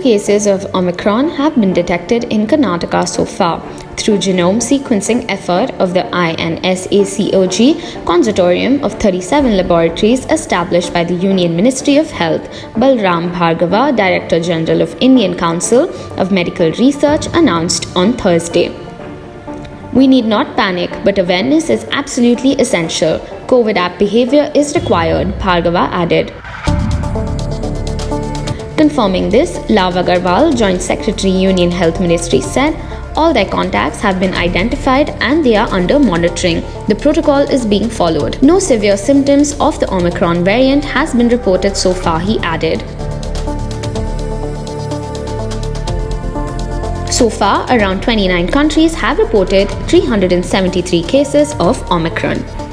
cases of Omicron have been detected in Karnataka so far through genome sequencing effort of the INSACOG consortium of 37 laboratories established by the Union Ministry of Health. Balram Bhargava, Director General of Indian Council of Medical Research, announced on Thursday. We need not panic, but awareness is absolutely essential. COVID app behavior is required, Bhargava added. Confirming this, Love Agarwal, Joint Secretary, Union Health Ministry, said all their contacts have been identified and they are under monitoring. The protocol is being followed. No severe symptoms of the Omicron variant has been reported so far, he added. So far, around 29 countries have reported 373 cases of Omicron.